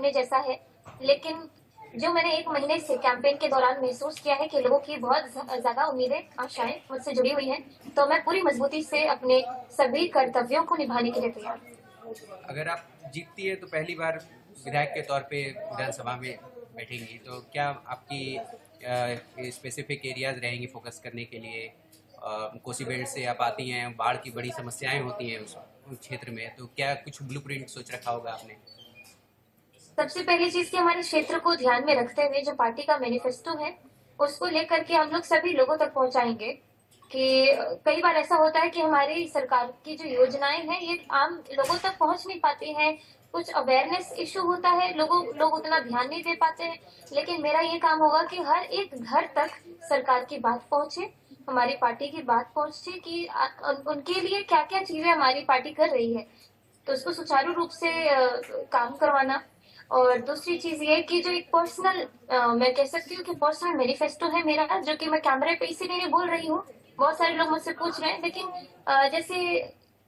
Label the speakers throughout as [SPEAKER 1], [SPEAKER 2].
[SPEAKER 1] अपने जैसा है, लेकिन जो मैंने 1 महीने से कैंपेन के दौरान महसूस किया है कि लोगों की बहुत ज़्यादा उम्मीदें, आशाएँ मुझसे जुड़ी हुई हैं, तो मैं पूरी मजबूती से अपने सभी कर्तव्यों को निभाने के लिए तैयार हूँ।
[SPEAKER 2] अगर आप जीतती है तो पहली बार विधायक के तौर पे विधानसभा में बैठेंगी, तो क्या आपकी स्पेसिफिक एरियाज रहेंगी फोकस करने के लिए? कोसी बेल्ट से आप आती हैं, बाढ़ की बड़ी समस्याएं होती हैं उस क्षेत्र में, तो क्या कुछ ब्लूप्रिंट सोच रखा होगा आपने?
[SPEAKER 1] सबसे पहली चीज कि हमारे क्षेत्र को ध्यान में रखते हुए जो पार्टी का मैनिफेस्टो है उसको लेकर के हम लोग सभी लोगों तक पहुंचाएंगे कि कई बार ऐसा होता है कि हमारी सरकार की जो योजनाएं हैं ये आम लोगों तक पहुंच नहीं पाती हैं। कुछ अवेयरनेस इशू होता है, लोग उतना ध्यान नहीं दे पाते हैं। लेकिन मेरा ये काम होगा कि हर एक घर तक सरकार की बात पहुंचे, हमारी पार्टी की बात पहुंचे कि उनके लिए क्या क्या चीजें हमारी पार्टी कर रही है, तो उसको सुचारू रूप से काम करवाना। और दूसरी चीज ये कि जो एक पर्सनल, मैं कह सकती हूँ कि पर्सनल मैनिफेस्टो है मेरा, जो कि मैं कैमरे पे इसीलिए नहीं बोल रही हूँ। बहुत सारे लोग मुझसे पूछ रहे हैं, लेकिन जैसे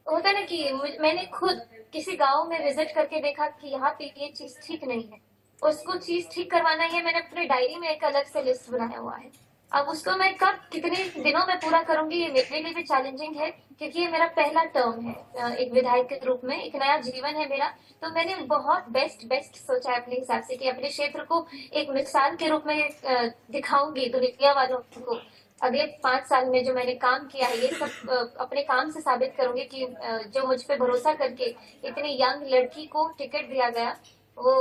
[SPEAKER 1] होता है ना कि मैंने खुद किसी गांव में विजिट करके देखा कि यहाँ पे ये चीज ठीक नहीं है, उसको चीज ठीक करवाना है। मैंने अपने डायरी में एक अलग से लिस्ट बनाया हुआ है। अब उसको मैं कब कितने दिनों में पूरा करूंगी ये मेरे लिए भी चैलेंजिंग है, क्योंकि ये मेरा पहला टर्म है एक विधायक के रूप में, एक नया जीवन है मेरा। तो मैंने बहुत बेस्ट बेस्ट सोचा है अपने हिसाब से कि अपने क्षेत्र को एक मिसाल के रूप में दिखाऊंगी दुनिया वालों को। अगले 5 साल में जो मैंने काम किया है ये सब अपने काम से साबित करूंगी कि जो मुझ पे भरोसा करके इतनी यंग लड़की को टिकट दिया गया वो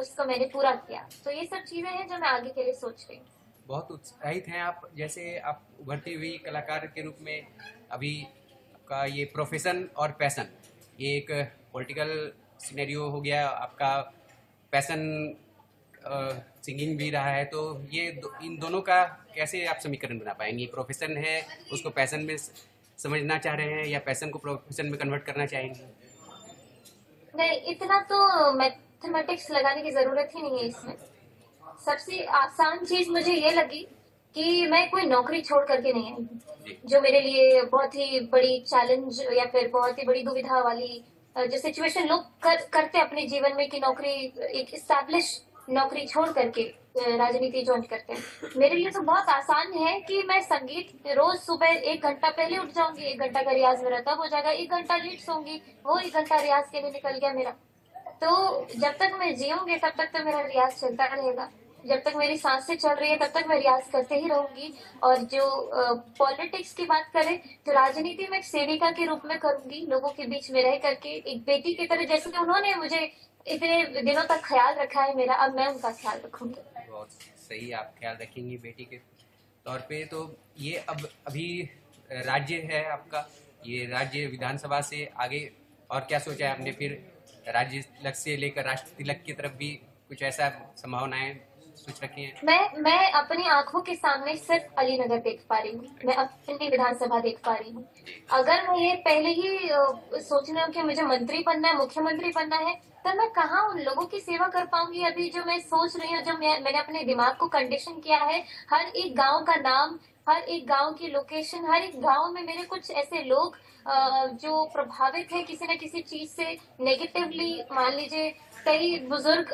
[SPEAKER 1] उसको मैंने पूरा किया। तो ये सब चीजें हैं जो मैं आगे के लिए सोच रही हूँ।
[SPEAKER 2] बहुत उत्साहित हैं आप, जैसे आप उभरती हुई कलाकार के रूप में अभी आपका ये प्रोफेशन और पैशन, ये एक पॉलिटिकल सिनेरियो हो गया, आपका पैशन सिंगिंग भी रहा है, तो ये इन दोनों का कैसे आप समीकरण बना पाएंगी? प्रोफेशन है, उसको पैशन में समझना चाह रहे हैं, या पैशन को प्रोफेशन में कन्वर्ट करना चाहेंगे?
[SPEAKER 1] नहीं, इतना तो मैथमेटिक्स लगाने की जरूरत ही नहीं है इसमें। सबसे आसान चीज मुझे ये लगी कि मैं कोई नौकरी छोड़ करके नहीं आई हूँ, जो मेरे लिए बहुत ही बड़ी चैलेंज या फिर बहुत ही बड़ी दुविधा वाली जो सिचुएशन लोग करते अपने जीवन में कि नौकरी, एक स्टैब्लिश नौकरी छोड़ करके राजनीति ज्वाइन करते हैं। मेरे लिए तो बहुत आसान है कि मैं संगीत रोज सुबह 1 घंटा पहले उठ जाऊंगी, 1 घंटा का रियाज मेरा तब हो जाएगा, 1 घंटा लेट सोऊंगी, वो 1 घंटा रियाज के लिए निकल गया मेरा। तो जब तक मैं जीऊंगी तब तक तो मेरा रियाज चलता रहेगा, जब तक मेरी सांसें चल रही है तब तक मैं रियाज करते ही रहूंगी। और जो पॉलिटिक्स की बात करें तो राजनीति में एक सेविका के रूप में करूंगी, लोगों के बीच में रह करके एक बेटी की तरह, जैसे उन्होंने मुझे इतने दिनों तक ख्याल रखा है मेरा, अब मैं उनका ख्याल रखूंगी।
[SPEAKER 2] बहुत सही, आप ख्याल रखेंगी बेटी के तौर पे। तो ये अब अभी राज्य है आपका, ये राज्य विधानसभा से आगे और क्या सोचा है आपने? फिर राज्य तिलक से लेकर राष्ट्र तिलक की तरफ भी कुछ ऐसा संभावनाएं सोच रखी हैं?
[SPEAKER 1] मैं अपनी आंखों के सामने सिर्फ अलीनगर देख पा रही हूँ, मैं अपनी विधानसभा देख पा रही हूँ। अगर मैं ये पहले ही सोच रही हूँ कि मुझे मंत्री बनना है, मुख्यमंत्री बनना है, तो मैं कहाँ उन लोगों की सेवा कर पाऊंगी? अभी जो मैं सोच रही हूँ, जो मैंने अपने दिमाग को कंडीशन किया है, हर एक गांव का नाम, हर एक गांव की लोकेशन, हर एक गांव में मेरे कुछ ऐसे लोग जो प्रभावित है किसी न किसी चीज से नेगेटिवली। मान लीजिए कई बुजुर्ग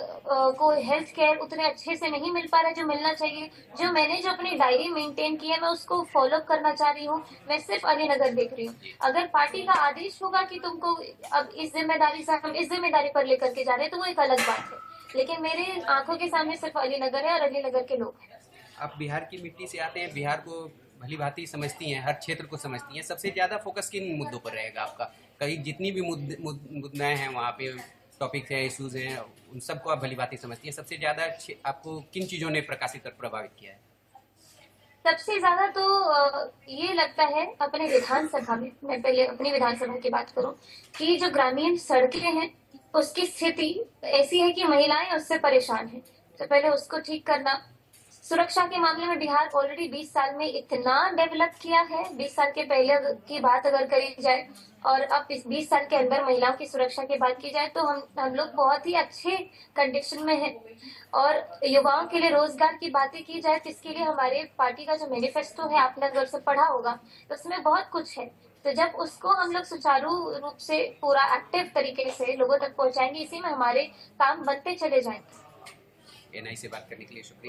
[SPEAKER 1] को हेल्थ केयर उतने अच्छे से नहीं मिल पा रहा है जो मिलना चाहिए। जो अपनी डायरी मेंटेन की है मैं उसको फॉलो करना चाह रही हूँ। मैं सिर्फ अलीनगर देख रही हूँ। अगर पार्टी का आदेश होगा कि तुमको अब इस जिम्मेदारी से हम इस जिम्मेदारी पर लेकर के जा रहे हैं तो वो एक अलग बात है, लेकिन मेरे आंखों के सामने सिर्फ अलीनगर है और अलीनगर के लोग हैं।
[SPEAKER 2] आप बिहार की मिट्टी से आते हैं, बिहार को भली भांति समझती हैं, हर क्षेत्र को समझती हैं, सबसे ज़्यादा फोकस किन मुद्दों पर रहेगा आपका? कई जितनी भी मुद्दाएं हैं वहाँ पे, टॉपिक्स हैं, इश्यूज हैं, उन सबको आप भली भांति समझती हैं। सबसे ज़्यादा आपको किन चीज़ों ने प्रकाशित और प्रभावित किया है?
[SPEAKER 1] सबसे ज्यादा तो ये लगता है अपने विधानसभा में, मैं पहले अपनी विधानसभा की बात करूं, कि जो ग्रामीण सड़कें हैं उसकी स्थिति ऐसी है कि महिलाएं उससे परेशान हैं। तो पहले उसको ठीक करना। सुरक्षा के मामले में बिहार ऑलरेडी 20 साल में इतना डेवलप किया है, 20 साल के पहले की बात अगर करी जाए और अब इस 20 साल के अंदर महिलाओं की सुरक्षा की बात की जाए तो हम लोग बहुत ही अच्छे कंडीशन में हैं। और युवाओं के लिए रोजगार की बातें की जाए तो इसके लिए हमारे पार्टी का जो मैनिफेस्टो है आपने अगर उसे पढ़ा होगा तो उसमें बहुत कुछ है। तो जब उसको हम लोग सुचारू रूप से पूरा एक्टिव तरीके से लोगों तक पहुंचाएंगे, इसी में हमारे काम बनते चले जाएंगे।
[SPEAKER 2] एनआई से बात करने के लिए शुक्रिया।